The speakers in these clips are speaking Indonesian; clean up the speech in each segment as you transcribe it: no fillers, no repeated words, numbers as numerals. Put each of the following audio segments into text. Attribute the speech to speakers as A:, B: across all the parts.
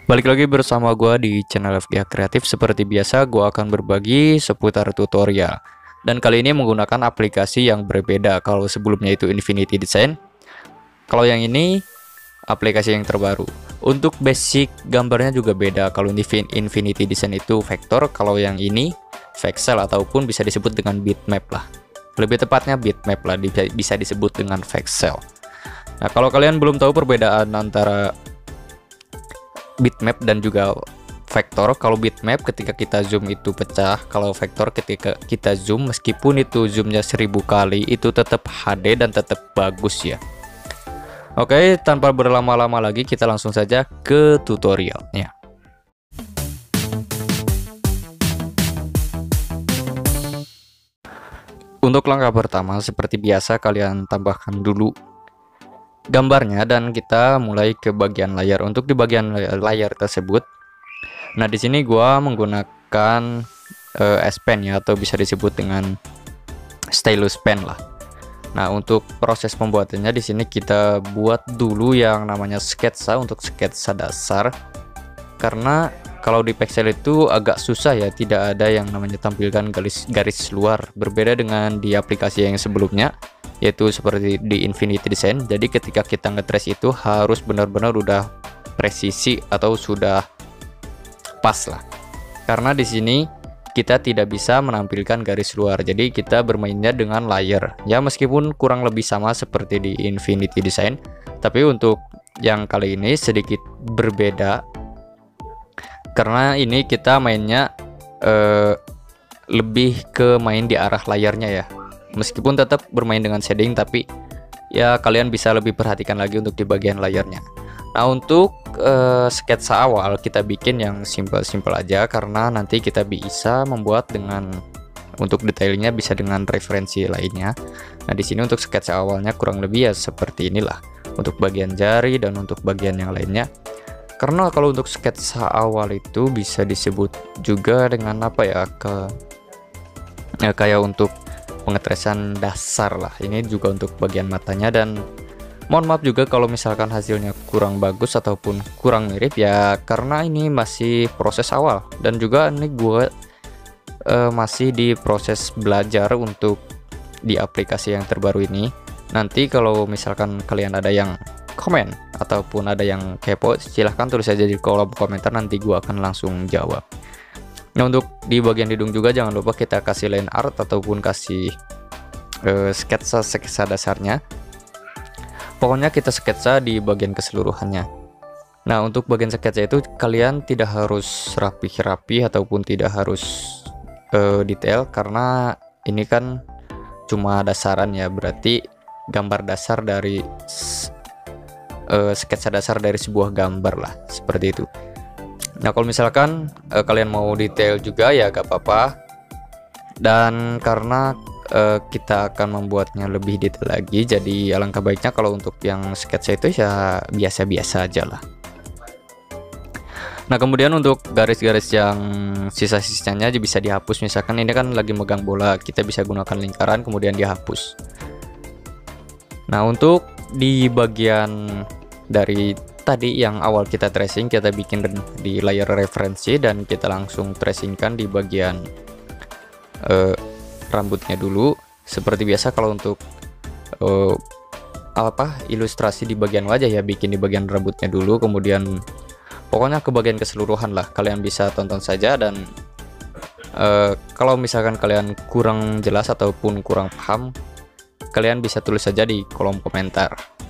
A: Balik lagi bersama gua di channel FGA Kreatif. Seperti biasa, gua akan berbagi seputar tutorial. Dan kali ini menggunakan aplikasi yang berbeda. Kalau sebelumnya itu Infinity Design, kalau yang ini aplikasi yang terbaru. Untuk basic gambarnya juga beda. Kalau Infinity Design itu vektor, kalau yang ini Vexcel ataupun bisa disebut dengan bitmap lah. Lebih tepatnya bitmap lah, bisa disebut dengan Vexcel. Nah, kalau kalian belum tahu perbedaan antara bitmap dan juga vektor, kalau bitmap ketika kita zoom itu pecah, kalau vektor ketika kita zoom meskipun itu zoomnya 1000 kali itu tetap HD dan tetap bagus ya. Oke, tanpa berlama-lama lagi kita langsung saja ke tutorialnya. Untuk langkah pertama seperti biasa kalian tambahkan dulu gambarnya dan kita mulai ke bagian layar. Untuk di bagian layar tersebut, nah di sini gua menggunakan S Pen ya, atau bisa disebut dengan stylus pen lah. Nah, untuk proses pembuatannya di sini kita buat dulu yang namanya sketsa untuk sketsa dasar, karena kalau di Vexcel itu agak susah ya, tidak ada yang namanya tampilkan garis luar, berbeda dengan di aplikasi yang sebelumnya yaitu seperti di Infinity Design. Jadi ketika kita nge-trace itu harus benar-benar udah presisi atau sudah pas lah, karena di sini kita tidak bisa menampilkan garis luar, jadi kita bermainnya dengan layer ya, meskipun kurang lebih sama seperti di Infinity Design, tapi untuk yang kali ini sedikit berbeda karena ini kita mainnya lebih ke main di arah layarnya ya. Meskipun tetap bermain dengan shading, tapi ya kalian bisa lebih perhatikan lagi untuk di bagian layarnya. Nah, untuk sketsa awal kita bikin yang simple-simple aja, karena nanti kita bisa membuat dengan untuk detailnya bisa dengan referensi lainnya. Nah, di sini untuk sketsa awalnya kurang lebih ya seperti inilah untuk bagian jari dan untuk bagian yang lainnya. Karena kalau untuk sketsa awal itu bisa disebut juga dengan apa ya, kayak untuk pengetresan dasar lah. Ini juga untuk bagian matanya, dan mohon maaf juga kalau misalkan hasilnya kurang bagus ataupun kurang mirip ya, karena ini masih proses awal dan juga ini gue masih di proses belajar untuk di aplikasi yang terbaru ini. Nanti kalau misalkan kalian ada yang komen ataupun ada yang kepo, silahkan tulis saja di kolom komentar, nanti gue akan langsung jawab. Nah, untuk di bagian hidung juga jangan lupa kita kasih line art ataupun kasih sketsa dasarnya. Pokoknya kita sketsa di bagian keseluruhannya. Nah, untuk bagian sketsa itu kalian tidak harus rapi-rapi ataupun tidak harus detail, karena ini kan cuma dasaran ya, berarti gambar dasar dari sketsa dasar dari sebuah gambar lah, seperti itu. Nah, kalau misalkan kalian mau detail juga ya gak apa-apa, dan karena kita akan membuatnya lebih detail lagi, jadi alangkah baiknya kalau untuk yang sketsa itu ya biasa-biasa aja lah. Nah, kemudian untuk garis-garis yang sisa-sisanya aja bisa dihapus. Misalkan ini kan lagi megang bola, kita bisa gunakan lingkaran kemudian dihapus. Nah, untuk di bagian dari tadi yang awal kita tracing, kita bikin di layar referensi dan kita langsung tracingkan di bagian rambutnya dulu. Seperti biasa kalau untuk ilustrasi di bagian wajah ya, bikin di bagian rambutnya dulu, kemudian pokoknya ke bagian keseluruhan lah. Kalian bisa tonton saja, dan kalau misalkan kalian kurang jelas ataupun kurang paham, kalian bisa tulis saja di kolom komentar.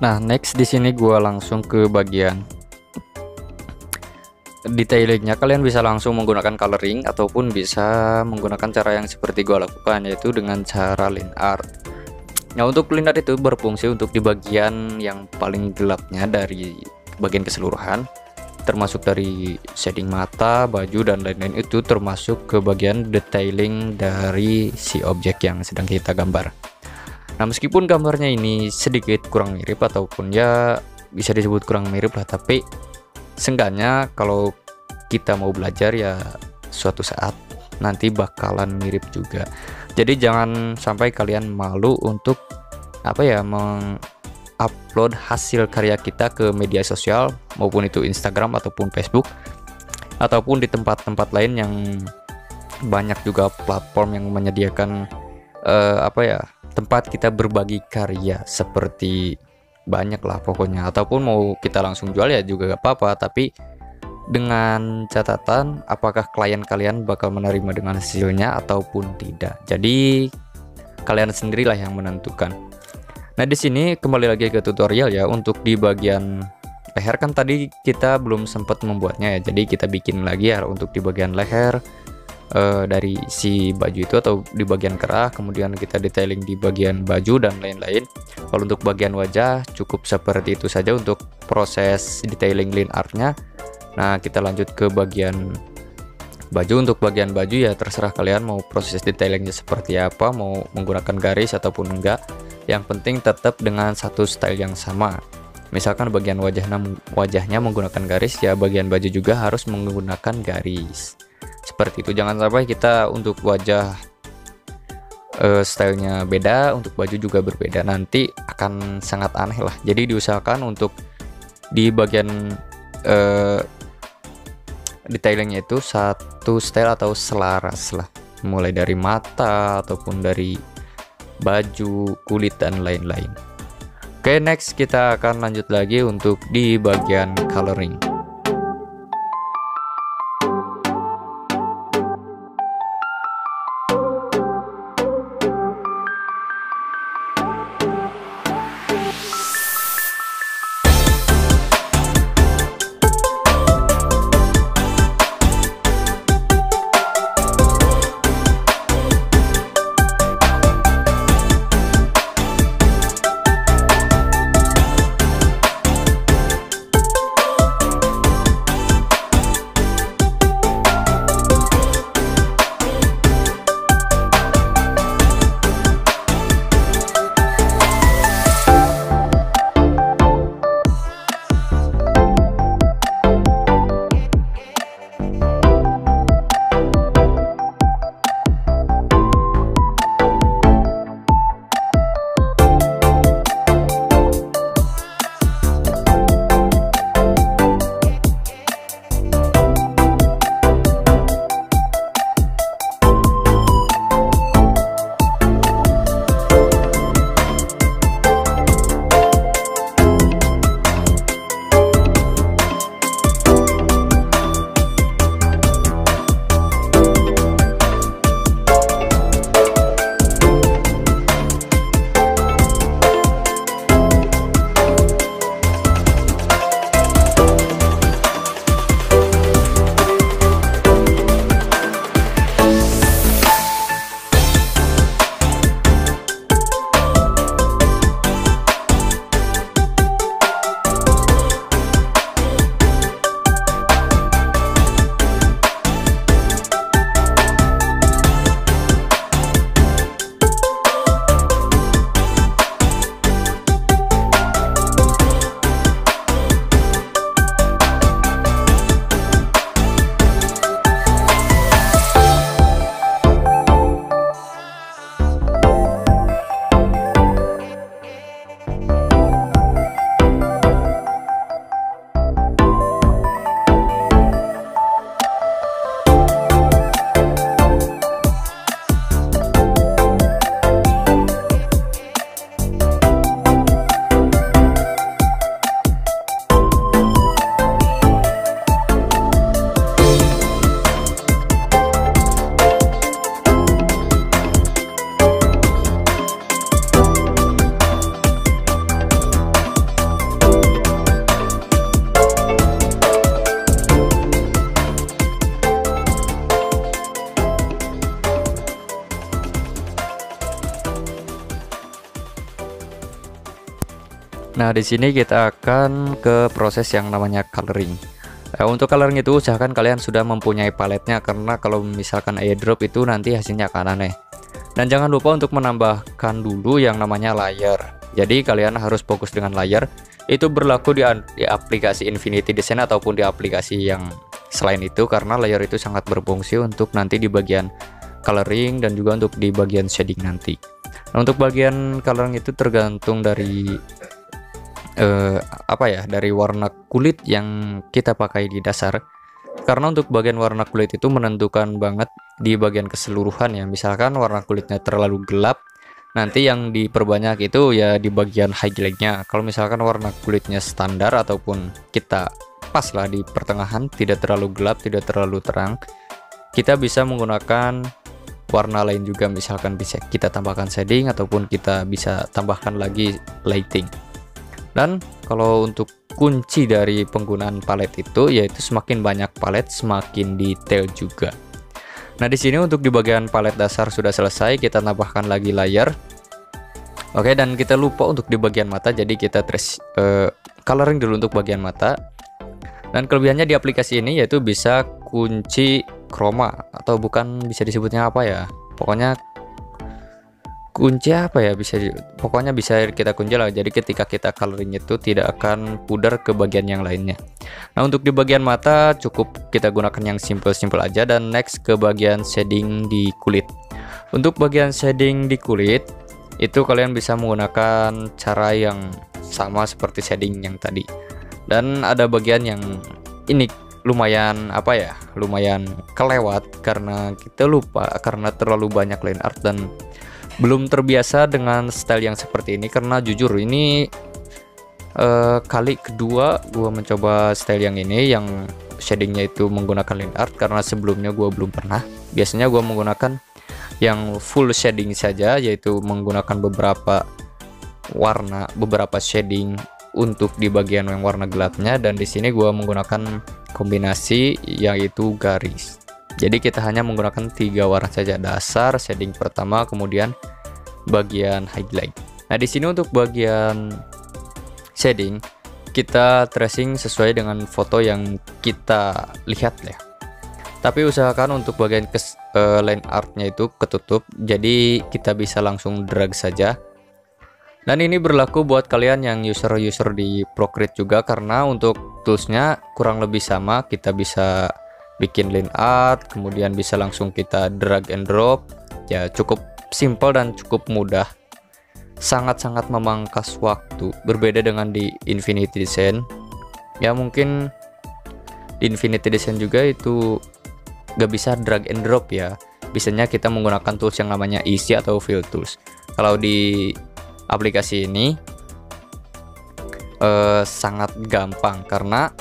A: Nah, next di sini gua langsung ke bagian detailingnya. Kalian bisa langsung menggunakan coloring ataupun bisa menggunakan cara yang seperti gua lakukan, yaitu dengan cara line art. Nah, untuk line art itu berfungsi untuk di bagian yang paling gelapnya dari bagian keseluruhan, termasuk dari shading mata, baju, dan lain-lain, itu termasuk ke bagian detailing dari si objek yang sedang kita gambar. Nah, meskipun gambarnya ini sedikit kurang mirip ataupun ya bisa disebut kurang mirip lah, tapi seenggaknya kalau kita mau belajar ya suatu saat nanti bakalan mirip juga. Jadi jangan sampai kalian malu untuk mengupload hasil karya kita ke media sosial, maupun itu Instagram ataupun Facebook ataupun di tempat-tempat lain yang banyak juga platform yang menyediakan tempat kita berbagi karya, seperti banyak lah pokoknya. Ataupun mau kita langsung jual ya juga gak apa-apa, tapi dengan catatan apakah klien kalian bakal menerima dengan hasilnya ataupun tidak. Jadi kalian sendirilah yang menentukan. Nah, di sini kembali lagi ke tutorial ya. Untuk di bagian leher kan tadi kita belum sempat membuatnya ya, jadi kita bikin lagi ya untuk di bagian leher dari si baju itu atau di bagian kerah, kemudian kita detailing di bagian baju dan lain-lain. Kalau untuk bagian wajah cukup seperti itu saja untuk proses detailing line artnya. Nah, kita lanjut ke bagian baju. Untuk bagian baju ya terserah kalian mau proses detailingnya seperti apa, mau menggunakan garis ataupun enggak, yang penting tetap dengan satu style yang sama. Misalkan bagian wajahnya menggunakan garis, ya bagian baju juga harus menggunakan garis. Seperti itu, jangan sampai kita untuk wajah stylenya beda, untuk baju juga berbeda, nanti akan sangat aneh lah. Jadi diusahakan untuk di bagian detailingnya itu satu style atau selaras lah, mulai dari mata ataupun dari baju, kulit, dan lain-lain. Oke, next kita akan lanjut lagi untuk di bagian coloring. Nah, di sini kita akan ke proses yang namanya coloring. Untuk coloring itu usahakan kalian sudah mempunyai paletnya, karena kalau misalkan airdrop itu nanti hasilnya akan aneh. Dan jangan lupa untuk menambahkan dulu yang namanya layer. Jadi kalian harus fokus dengan layer. Itu berlaku di aplikasi Infinity Design ataupun di aplikasi yang selain itu, karena layer itu sangat berfungsi untuk nanti di bagian coloring dan juga untuk di bagian shading nanti. Nah, untuk bagian coloring itu tergantung dari dari warna kulit yang kita pakai di dasar, karena untuk bagian warna kulit itu menentukan banget di bagian keseluruhan ya. Misalkan warna kulitnya terlalu gelap, nanti yang diperbanyak itu ya di bagian highlightnya. Kalau misalkan warna kulitnya standar ataupun kita pas lah di pertengahan, tidak terlalu gelap tidak terlalu terang, kita bisa menggunakan warna lain juga. Misalkan bisa kita tambahkan shading ataupun kita bisa tambahkan lagi lighting. Dan kalau untuk kunci dari penggunaan palet itu yaitu semakin banyak palet semakin detail juga. Nah, di sini untuk di bagian palet dasar sudah selesai, kita tambahkan lagi layer. Oke, dan kita lupa untuk di bagian mata, jadi kita coloring dulu untuk bagian mata. Dan kelebihannya di aplikasi ini yaitu bisa kunci chroma, atau bukan, bisa disebutnya apa ya, pokoknya kunci apa ya, pokoknya bisa kita kunci lah. Jadi ketika kita coloring itu tidak akan pudar ke bagian yang lainnya. Nah, untuk di bagian mata cukup kita gunakan yang simple-simple aja. Dan next ke bagian shading di kulit. Untuk bagian shading di kulit itu kalian bisa menggunakan cara yang sama seperti shading yang tadi. Dan ada bagian yang ini lumayan lumayan kelewat karena kita lupa, karena terlalu banyak line art dan belum terbiasa dengan style yang seperti ini. Karena jujur ini kali kedua gua mencoba style yang ini, yang shadingnya itu menggunakan line art, karena sebelumnya gua belum pernah. Biasanya gua menggunakan yang full shading saja, yaitu menggunakan beberapa warna, beberapa shading untuk di bagian yang warna gelapnya. Dan di sini gua menggunakan kombinasi yaitu garis. Jadi kita hanya menggunakan 3 warna saja, dasar, shading pertama, kemudian bagian highlight. Nah, di sini untuk bagian shading kita tracing sesuai dengan foto yang kita lihat ya. Tapi usahakan untuk bagian line artnya itu ketutup, jadi kita bisa langsung drag saja. Dan ini berlaku buat kalian yang user di Procreate juga, karena untuk toolsnya kurang lebih sama. Kita bisa bikin line art, kemudian bisa langsung kita drag and drop ya. Cukup simple dan cukup mudah, sangat-sangat memangkas waktu. Berbeda dengan di Infinity Design ya, mungkin di Infinity Design juga itu gak bisa drag and drop ya, biasanya kita menggunakan tools yang namanya Easy atau Fill Tools. Kalau di aplikasi ini sangat gampang, karena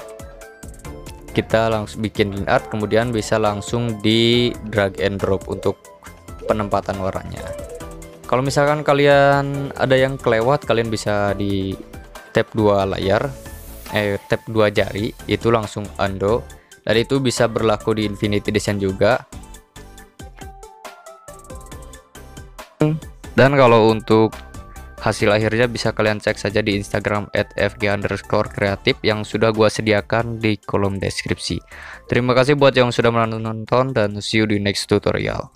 A: kita langsung bikin line art, kemudian bisa langsung di drag and drop untuk penempatan warnanya. Kalau misalkan kalian ada yang kelewat, kalian bisa di tap 2 layar, tap 2 jari, itu langsung undo. Dan itu bisa berlaku di Infinity Design juga. Dan kalau untuk hasil akhirnya bisa kalian cek saja di Instagram @fg_kreatif yang sudah gua sediakan di kolom deskripsi. Terima kasih buat yang sudah menonton dan see you di next tutorial.